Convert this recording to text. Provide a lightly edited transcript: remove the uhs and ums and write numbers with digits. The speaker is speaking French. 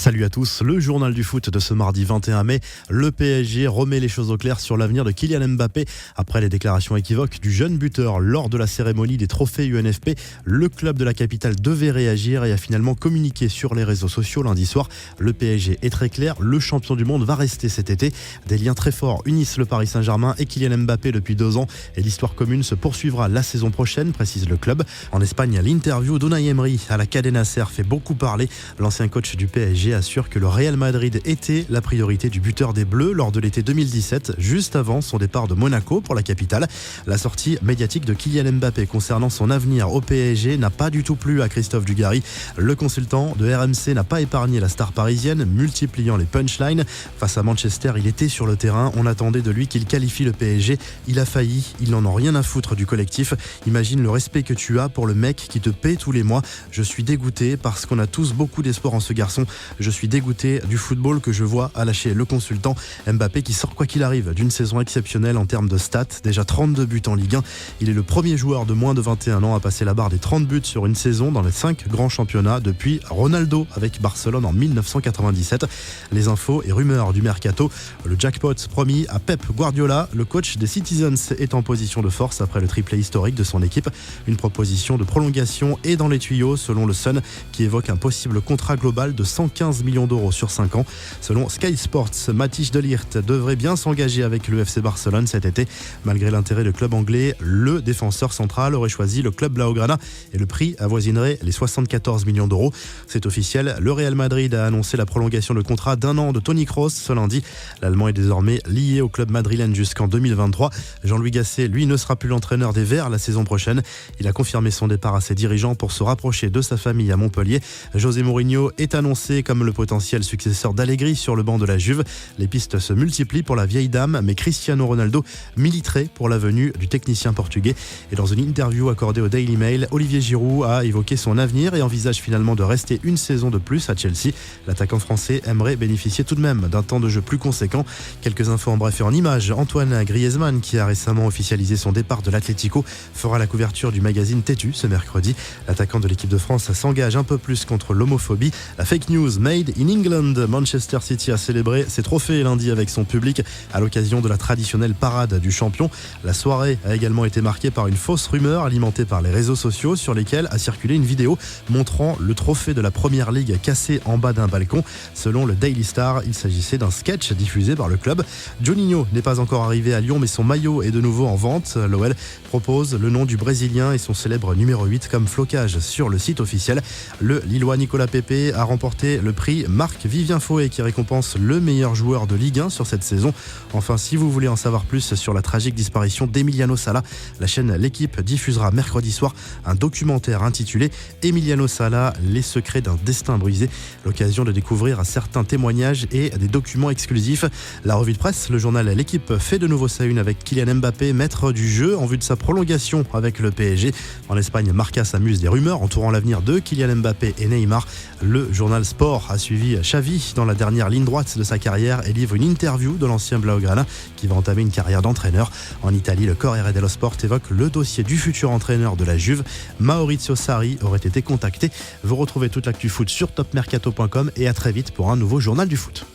Salut à tous, le journal du foot de ce mardi 21 mai. Le PSG remet les choses au clair sur l'avenir de Kylian Mbappé. Après les déclarations équivoques du jeune buteur lors de la cérémonie des trophées UNFP, le club de la capitale devait réagir et a finalement communiqué sur les réseaux sociaux lundi soir. Le PSG est très clair, le champion du monde va rester cet été. Des liens très forts unissent le Paris Saint-Germain et Kylian Mbappé depuis 2 ans et l'histoire commune se poursuivra la saison prochaine, précise le club. En Espagne, l'interview d'Unai Emery à la Cadena Ser fait beaucoup parler. L'ancien coach du PSG assure que le Real Madrid était la priorité du buteur des Bleus lors de l'été 2017, juste avant son départ de Monaco pour la capitale. La sortie médiatique de Kylian Mbappé concernant son avenir au PSG n'a pas du tout plu à Christophe Dugarry. Le consultant de RMC n'a pas épargné la star parisienne, multipliant les punchlines. Face à Manchester, il était sur le terrain. On attendait de lui qu'il qualifie le PSG. Il a failli. Il n'en a rien à foutre du collectif. Imagine le respect que tu as pour le mec qui te paie tous les mois. Je suis dégoûté parce qu'on a tous beaucoup d'espoir en ce garçon. Je suis dégoûté du football que je vois, a lâché le consultant. Mbappé qui sort quoi qu'il arrive d'une saison exceptionnelle en termes de stats, déjà 32 buts en Ligue 1. Il est le premier joueur de moins de 21 ans à passer la barre des 30 buts sur une saison dans les 5 grands championnats depuis Ronaldo avec Barcelone en 1997. Les infos et rumeurs du mercato, le jackpot promis à Pep Guardiola, le coach des Citizens est en position de force après le triplé historique de son équipe. Une proposition de prolongation est dans les tuyaux selon le Sun qui évoque un possible contrat global de 115 millions d'euros sur 5 ans. Selon Sky Sports, Matthijs de Ligt devrait bien s'engager avec le FC Barcelone cet été. Malgré l'intérêt du club anglais, le défenseur central aurait choisi le club Blaugrana et le prix avoisinerait les 74 millions d'euros. C'est officiel, le Real Madrid a annoncé la prolongation de contrat d'1 an de Toni Kroos ce lundi. L'Allemand est désormais lié au club madrilène jusqu'en 2023. Jean-Louis Gasset, lui, ne sera plus l'entraîneur des Verts la saison prochaine. Il a confirmé son départ à ses dirigeants pour se rapprocher de sa famille à Montpellier. José Mourinho est annoncé comme le potentiel successeur d'Allegri sur le banc de la Juve. Les pistes se multiplient pour la vieille dame, mais Cristiano Ronaldo militerait pour la venue du technicien portugais. Et dans une interview accordée au Daily Mail, Olivier Giroud a évoqué son avenir et envisage finalement de rester une saison de plus à Chelsea. L'attaquant français aimerait bénéficier tout de même d'un temps de jeu plus conséquent. Quelques infos en bref et en images. Antoine Griezmann, qui a récemment officialisé son départ de l'Atlético, fera la couverture du magazine Tétu ce mercredi. L'attaquant de l'équipe de France s'engage un peu plus contre l'homophobie. La fake news made in England. Manchester City a célébré ses trophées lundi avec son public à l'occasion de la traditionnelle parade du champion. La soirée a également été marquée par une fausse rumeur alimentée par les réseaux sociaux sur lesquels a circulé une vidéo montrant le trophée de la Premier League cassé en bas d'un balcon. Selon le Daily Star, il s'agissait d'un sketch diffusé par le club. Juninho n'est pas encore arrivé à Lyon, mais son maillot est de nouveau en vente. L'OL propose le nom du Brésilien et son célèbre numéro 8 comme flocage sur le site officiel. Le Lillois Nicolas Pepe a remporté le prix Marc-Vivien Foé qui récompense le meilleur joueur de Ligue 1 sur cette saison. Enfin, si vous voulez en savoir plus sur la tragique disparition d'Emiliano Sala, la chaîne L'Équipe diffusera mercredi soir un documentaire intitulé Emiliano Sala, les secrets d'un destin brisé. L'occasion de découvrir certains témoignages et des documents exclusifs. La revue de presse, le journal L'Équipe fait de nouveau sa une avec Kylian Mbappé, maître du jeu en vue de sa prolongation avec le PSG. En Espagne, Marca s'amuse des rumeurs entourant l'avenir de Kylian Mbappé et Neymar. Le journal Sport a suivi Xavi dans la dernière ligne droite de sa carrière et livre une interview de l'ancien Blaugrana qui va entamer une carrière d'entraîneur. En Italie, le Corriere dello Sport évoque le dossier du futur entraîneur de la Juve. Maurizio Sarri aurait été contacté. Vous retrouvez toute l'actu foot sur topmercato.com et à très vite pour un nouveau journal du foot.